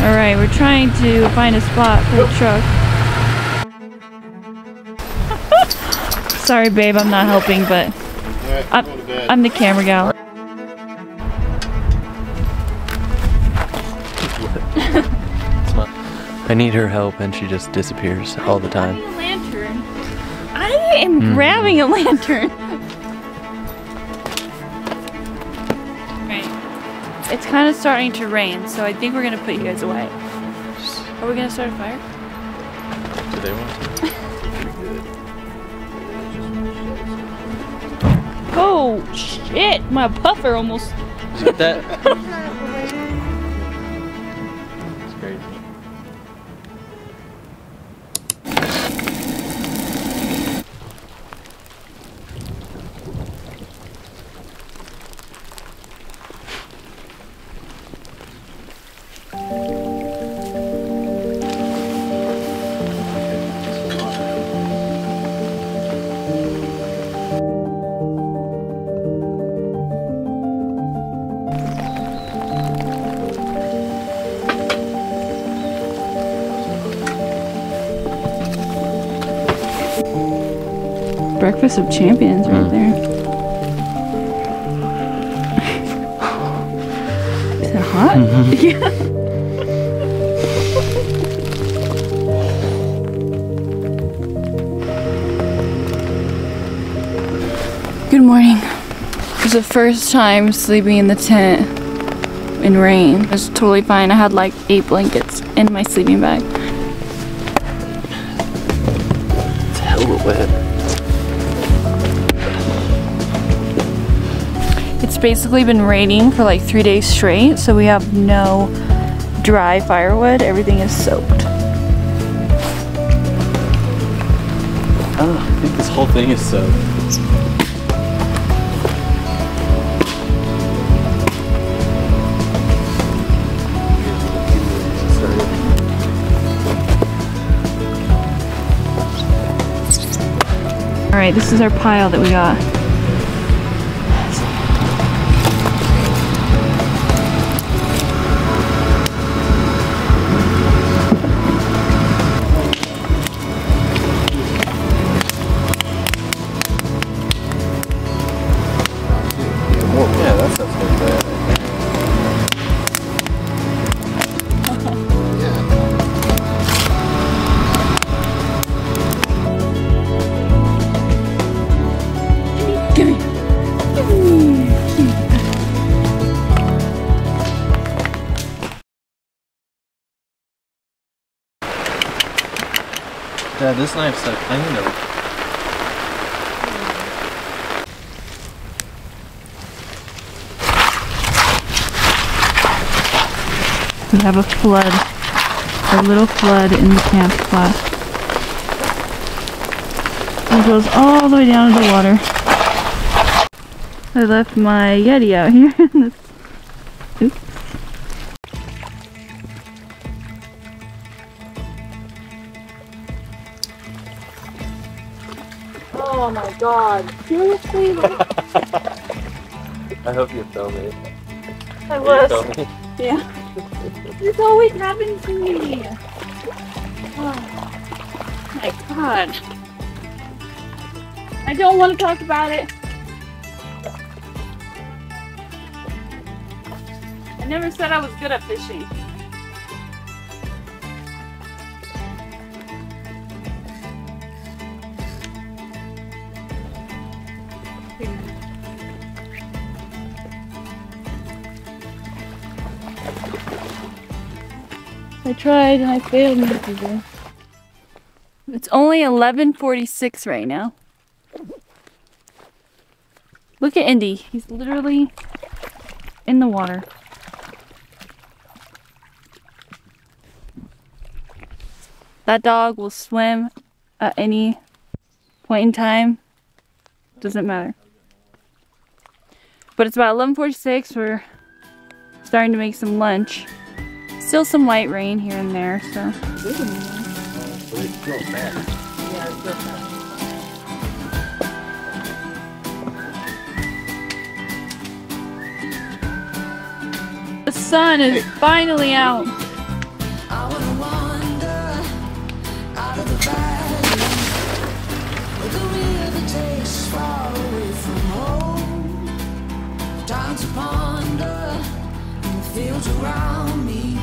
Alright, we're trying to find a spot for the truck. Sorry babe, I'm not helping, but I'm the camera gal. I need her help and she just disappears all the time. I need a lantern. I am grabbing a lantern. Right. It's kind of starting to rain, so I think we're gonna put you guys away. Are we gonna start a fire? Do they want to? Oh shit! My puffer almost. Look at that. It's crazy. Breakfast of champions right there. Is it hot? Yeah. Good morning. It was the first time sleeping in the tent in rain. It was totally fine. I had like 8 blankets in my sleeping bag. It's hella wet. It's basically been raining for like 3 days straight, so we have no dry firewood. Everything is soaked. Oh, I think this whole thing is soaked. Alright, this is our pile that we got. Yeah, that sounds good. Give me. Yeah, this knife's stuck. I need to. We have a flood, a little flood in the camp spot. It goes all the way down to the water. I left my Yeti out here. Oops. Oh my god. Seriously? I hope you film it. I was. Yeah. This always happens to me. Oh my god. I don't want to talk about it. I never said I was good at fishing. I tried and I failed miserably. It's only 11:46 right now. Look at Indy. He's literally in the water. That dog will swim at any point in time. Doesn't matter. But it's about 11:46. We're starting to make some lunch. Still some light rain here and there, so. The sun is finally out. Time to ponder in the fields around me,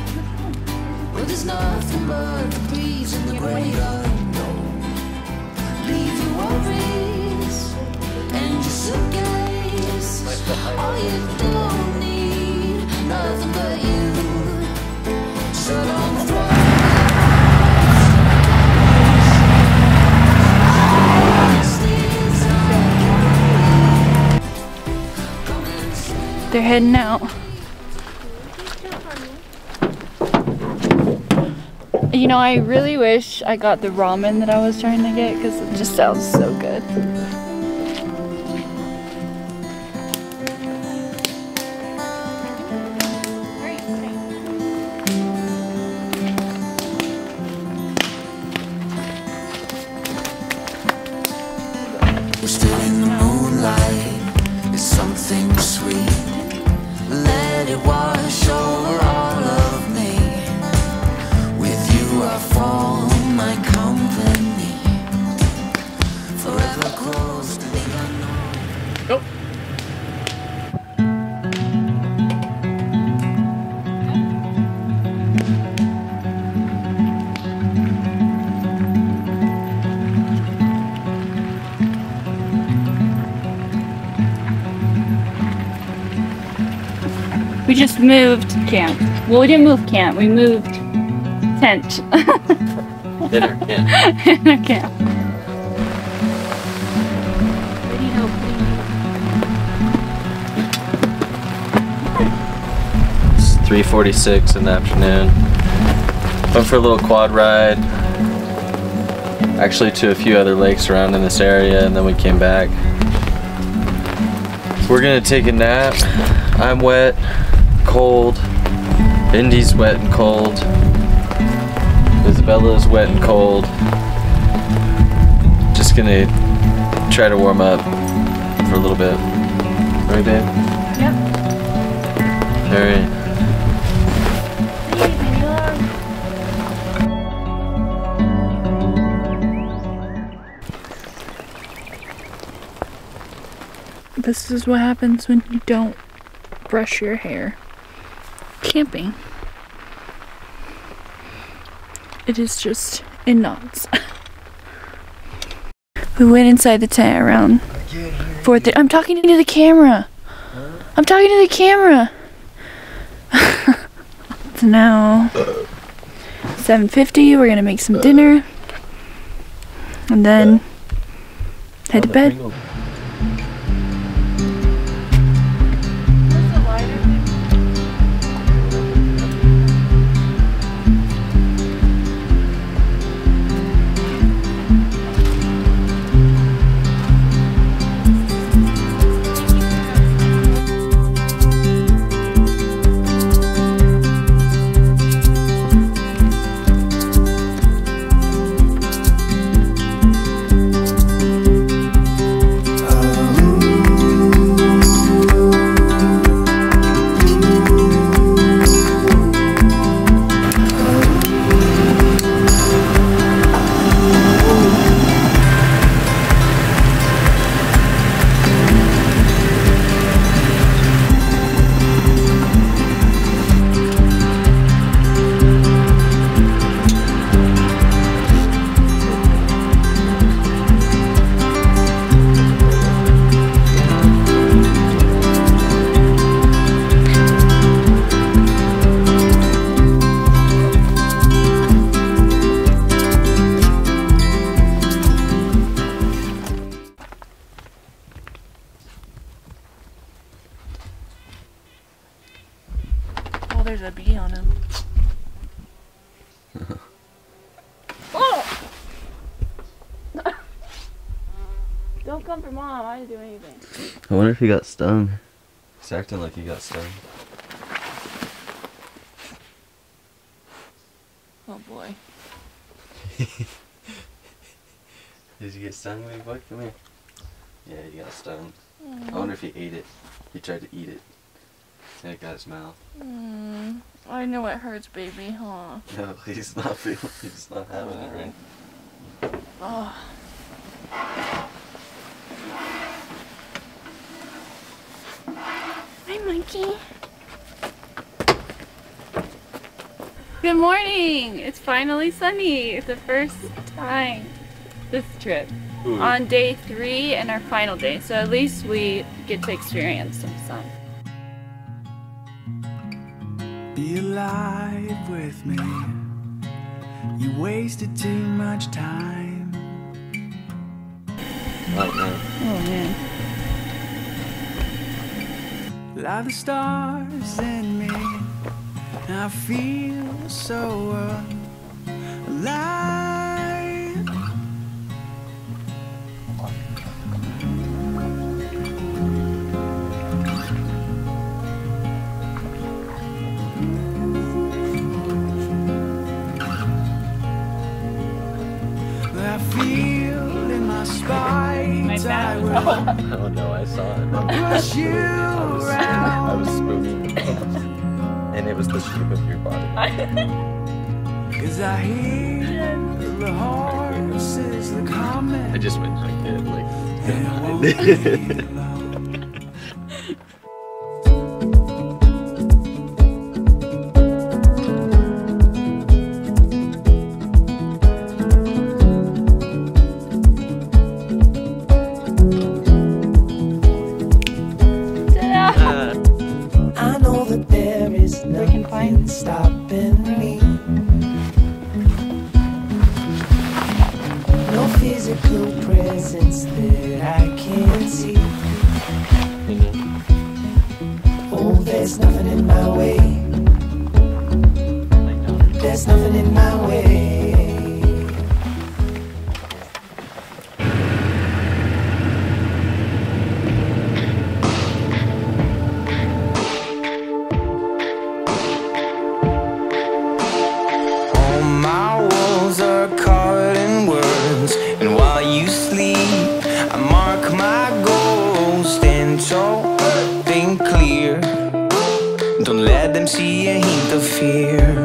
where there's nothing but the breeze and the great unknown. Leave your worries and your suitcase. All you don't need, nothing but you. Shut on the throne. They're heading out. You know, I really wish I got the ramen that I was trying to get because it just sounds so good. We're still in the moonlight. It's something sweet. Let it wash over all of me. With you I form my company. Forever close to the unknown. Nope. We just moved camp. Well, we didn't move camp. We moved tent. Dinner, yeah. In a camp. It's 3:46 in the afternoon. Went for a little quad ride. Actually to a few other lakes around in this area, and then we came back. We're gonna take a nap. I'm wet, cold. Indy's wet and cold. Isabella's wet and cold. Just gonna try to warm up for a little bit. Right, babe? Yep. Alright. This is what happens when you don't brush your hair. Camping. It is just in knots. We went inside the tent around 4:30. I'm talking to the camera. I'm talking to the camera. It's now 7:50. We're gonna make some dinner and then head to bed. There's a bee on him. Oh! Don't come for Mom. I didn't do anything. I wonder if he got stung. He's acting like he got stung. Oh boy. Did you get stung, baby boy? Come here. Yeah, he got stung. I wonder if he ate it. He tried to eat it. And it got his mouth. I know it hurts, baby, huh? No, he's not feeling. He's not having it right. Oh. Hi, monkey. Good morning. It's finally sunny. It's the first time this trip. On day 3 and our final day, so at least we get to experience some sun. Be alive with me. You wasted too much time. Oh man. Oh man. Like the stars in me, I feel so alive. I feel in my spine. My bad. Oh no, I saw it. Push you around. I was spooning the pants, and it was the shape of your body. Cause I hear the horses are coming. I just went like that, like. And I won't be alone. I know that there is nothing stopping me. No physical presence that I can't see. Oh, there's nothing in my way. There's nothing in my way. Don't let them see a hint of fear.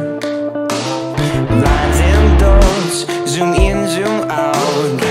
Lines and dots, zoom in, zoom out.